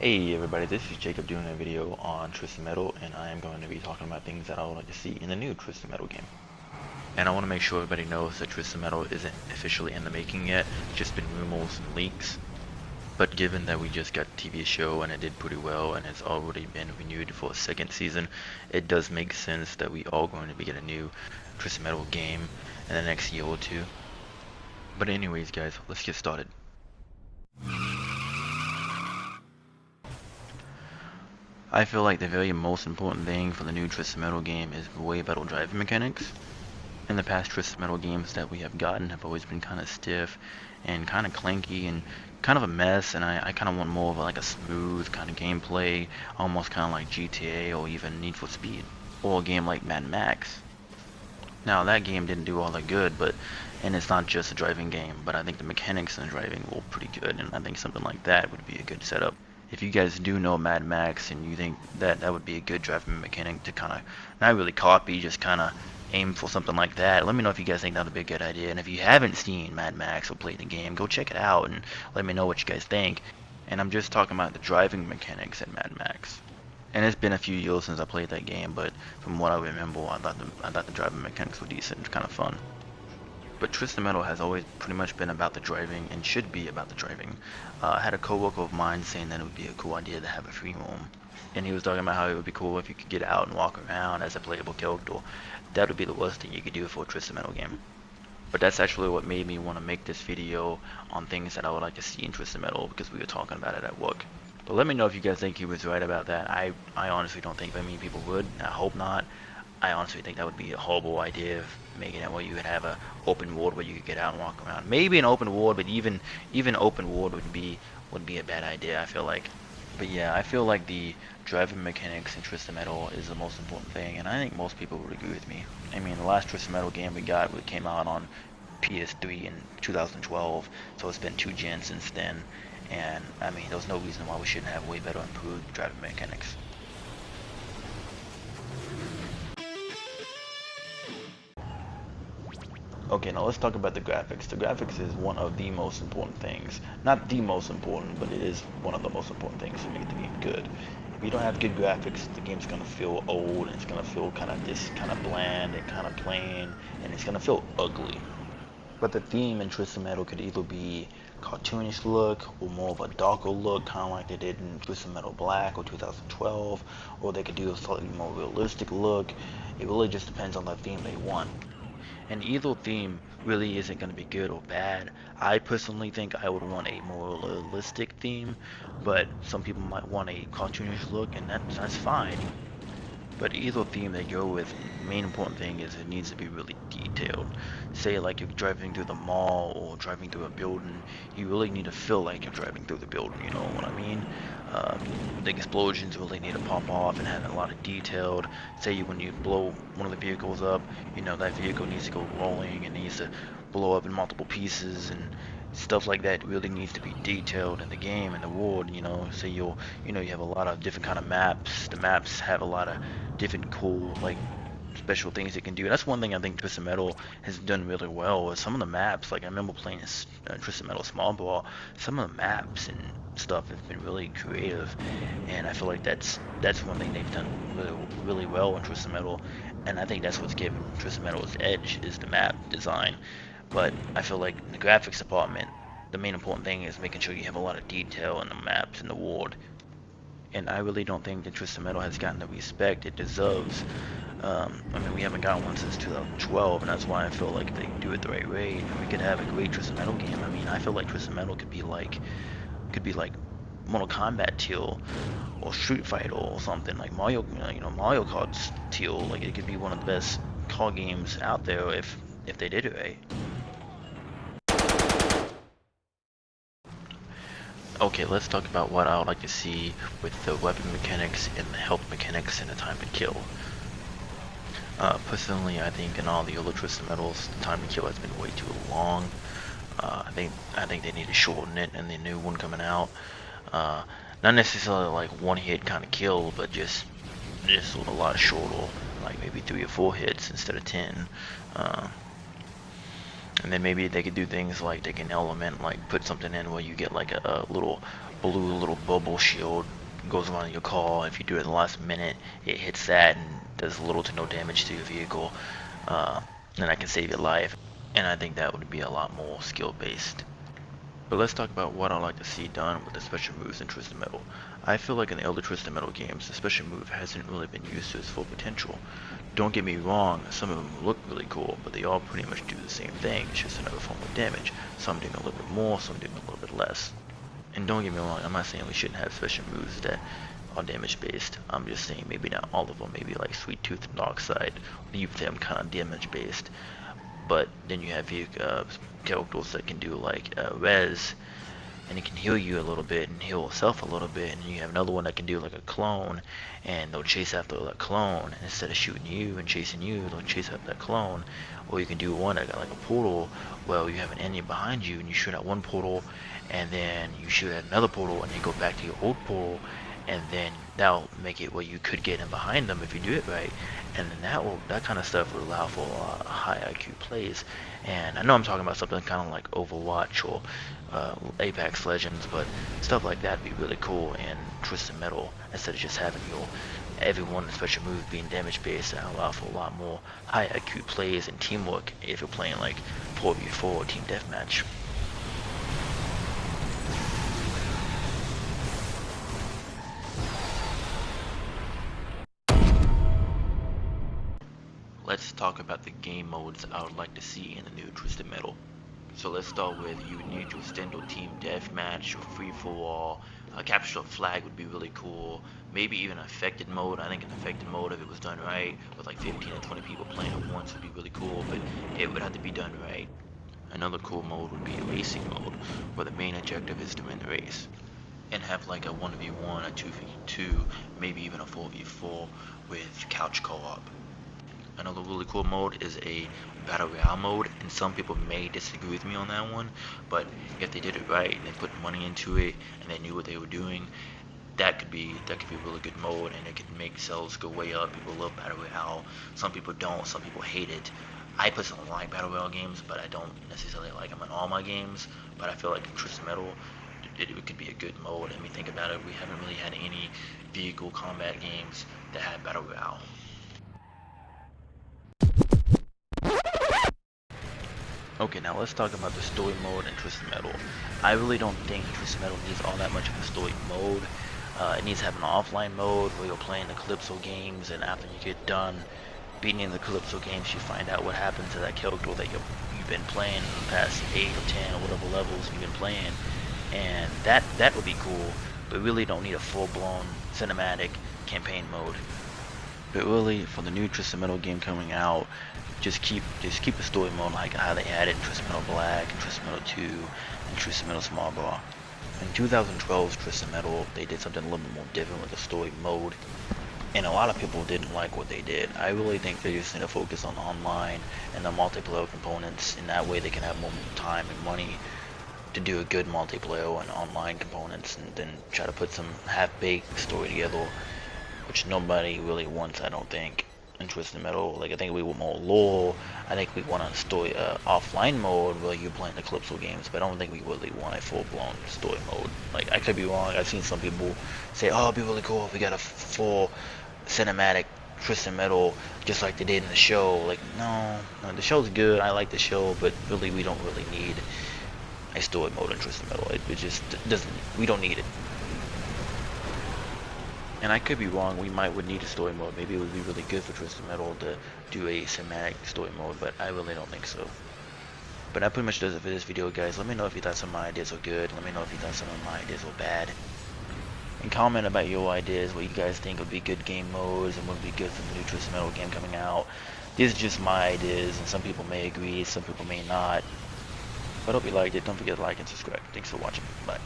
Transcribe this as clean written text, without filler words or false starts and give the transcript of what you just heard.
Hey everybody, this is Jacob doing a video on Twisted Metal, and I am going to be talking about things that I would like to see in the new Twisted Metal game. And I want to make sure everybody knows that Twisted Metal isn't officially in the making yet, it's just been rumors and leaks. But given that we just got the TV show and it did pretty well and it's already been renewed for a second season, it does make sense that we are going to be getting a new Twisted Metal game in the next year or two. But anyways guys, let's get started. I feel like the very most important thing for the new Twisted Metal game is way better driving mechanics. In the past Twisted Metal games that we have gotten have always been kind of stiff and kind of clanky and kind of a mess, and I kind of want more of like a smooth kind of gameplay, almost kind of like GTA or even Need for Speed, or a game like Mad Max. Now that game didn't do all that good, and it's not just a driving game, but I think the mechanics in driving were pretty good, and I think something like that would be a good setup. If you guys do know Mad Max and you think that that would be a good driving mechanic to kind of not really copy, just kind of aim for something like that, let me know if you guys think that would be a good idea. And if you haven't seen Mad Max or played the game, go check it out and let me know what you guys think. And I'm just talking about the driving mechanics in Mad Max. And it's been a few years since I played that game, but from what I remember, I thought the driving mechanics were decent, kind of fun. But Twisted Metal has always pretty much been about the driving and should be about the driving. I had a coworker of mine saying that it would be a cool idea to have a free roam. And he was talking about how it would be cool if you could get out and walk around as a playable character. That would be the worst thing you could do for a Twisted Metal game. But that's actually what made me want to make this video on things that I would like to see in Twisted Metal, because we were talking about it at work. But let me know if you guys think he was right about that. I honestly don't think very many people would. I hope not. I honestly think that would be a horrible idea of making it where you could have a open world where you could get out and walk around. Maybe an open world, but even open world would be a bad idea, I feel like. But yeah, I feel like the driving mechanics in Twisted Metal is the most important thing, and I think most people would agree with me. I mean, the last Twisted Metal game we got came out on PS3 in 2012, so it's been 2 gens since then. And I mean, there's no reason why we shouldn't have way better improved driving mechanics. Okay, now let's talk about the graphics. The graphics is one of the most important things. Not the most important, but it is one of the most important things to make the game good. If you don't have good graphics, the game's gonna feel old, and it's gonna feel kind of bland and kind of plain, and it's gonna feel ugly. But the theme in Twisted Metal could either be cartoonish look or more of a darker look, kind of like they did in Twisted Metal Black or 2012, or they could do a slightly more realistic look. It really just depends on the theme they want. And either theme really isn't going to be good or bad. I personally think I would want a more realistic theme, but some people might want a cartoonish look, and that's fine. But either theme they go with, the main important thing is it needs to be really detailed. Say like you're driving through the mall or driving through a building, you really need to feel like you're driving through the building, you know what I mean? The explosions really need to pop off and have a lot of detailed. Say when you blow one of the vehicles up, you know that vehicle needs to go rolling and needs to blow up in multiple pieces, and stuff like that really needs to be detailed in the game and the world. You know, so you have a lot of different kind of maps. The maps have a lot of different cool like special things it can do. That's one thing I think Twisted Metal has done really well. Is some of the maps, like I remember playing Twisted Metal Small Ball, some of the maps and stuff have been really creative, and I feel like that's one thing they've done really well in Twisted Metal, and I think that's what's given Twisted Metal its edge is the map design. But I feel like in the graphics department, the main important thing is making sure you have a lot of detail in the maps and the world. And I really don't think that Twisted Metal has gotten the respect it deserves. I mean, we haven't gotten one since 2012, and that's why I feel like if they do it the right way, we could have a great Twisted Metal game. I mean, I feel like Twisted Metal could be like Mortal Kombat Teal or Street Fighter or something like Mario, Mario Kart's Teal. Like it could be one of the best car games out there if they did it right. Okay, let's talk about what I would like to see with the weapon mechanics and the health mechanics and the time to kill. Personally, I think in all the other Twisted Metals, the time to kill has been way too long. I think they need to shorten it in the new one coming out. Not necessarily like one hit kind of kill, but just a lot shorter, like maybe 3 or 4 hits instead of 10. And then maybe they could do things like they can element like put something in where you get like a little blue little bubble shield goes around your car. If you do it in the last minute, it hits that and does little to no damage to your vehicle. And that can save your life. And I think that would be a lot more skill based. But let's talk about what I'd like to see done with the special moves in Twisted Metal. I feel like in the older Twisted Metal games, the special move hasn't really been used to its full potential. Don't get me wrong, some of them look really cool, but they all pretty much do the same thing. It's just another form of damage. Some doing a little bit more, some doing a little bit less. And don't get me wrong, I'm not saying we shouldn't have special moves that are damage based. I'm just saying maybe not all of them. Maybe like Sweet Tooth and Darkseid, leave them kind of damage based. But then you have characters that can do like res, and it can heal you a little bit and heal itself a little bit, and you have another one that can do like a clone, and they'll chase after that clone, and instead of shooting you and chasing you, they'll chase after that clone. Or you can do one that got like a portal, well, you have an enemy behind you and you shoot at one portal, and then you shoot at another portal, and you go back to your old portal, and then that'll make it where you could get in behind them if you do it right. And then that kind of stuff would allow for high IQ plays. And I know I'm talking about something kind of like Overwatch or Apex Legends, but stuff like that would be really cool in Twisted Metal, instead of just having everyone in special move being damage based, and allow for a lot more high IQ plays and teamwork if you're playing like 4v4 or team deathmatch. Let's talk about the game modes I would like to see in the new Twisted Metal. So let's start with, you would need to extend your team deathmatch or free for all. Capture a flag would be really cool. Maybe even affected mode. I think an affected mode, if it was done right, with like 15 or 20 people playing at once, would be really cool, but it would have to be done right. Another cool mode would be a racing mode, where the main objective is to win the race. And have like a 1v1, a 2v2, maybe even a 4v4 with couch co-op. Another really cool mode is a battle royale mode, and some people may disagree with me on that one, but if they did it right and they put money into it and they knew what they were doing, that could be a really good mode, and it could make sales go way up. People love battle royale. Some people don't. Some people hate it. I personally like battle royale games, but I don't necessarily like them in all my games. But I feel like in Twisted Metal, it could be a good mode. I mean, think about it. We haven't really had any vehicle combat games that had battle royale. Okay, now let's talk about the story mode in Twisted Metal. I really don't think Twisted Metal needs all that much of a story mode. It needs to have an offline mode where you're playing the Calypso games, and after you get done beating the Calypso games, you find out what happened to that character that you've been playing in the past 8 or 10 or whatever levels you've been playing. And that would be cool, but really don't need a full-blown cinematic campaign mode. But really, for the new Twisted Metal game coming out, just keep a story mode like how they had it in Twisted Metal Black, and Twisted Metal 2, and Twisted Metal Small Bra. In 2012's Twisted Metal, they did something a little bit more different with the story mode, and a lot of people didn't like what they did. I really think they just need to focus on online and the multiplayer components, and that way they can have more time and money to do a good multiplayer and online components, and then try to put some half-baked story together, which nobody really wants, I don't think, in Twisted Metal. Like, I think we want more lore. I think we want a story offline mode where you're playing the Calypso games, but I don't think we really want a full-blown story mode. Like, I could be wrong. I've seen some people say, oh, it'd be really cool if we got a full cinematic Twisted Metal just like they did in the show. Like, no, the show's good. I like the show, but really we don't really need a story mode in Twisted Metal. It just doesn't. We don't need it. And I could be wrong, we would need a story mode. Maybe it would be really good for Twisted Metal to do a cinematic story mode, but I really don't think so. But that pretty much does it for this video, guys. Let me know if you thought some of my ideas were good. Let me know if you thought some of my ideas were bad. And comment about your ideas, what you guys think would be good game modes and what would be good for the new Twisted Metal game coming out. These are just my ideas, and some people may agree, some people may not. But I hope you liked it. Don't forget to like and subscribe. Thanks for watching. Bye.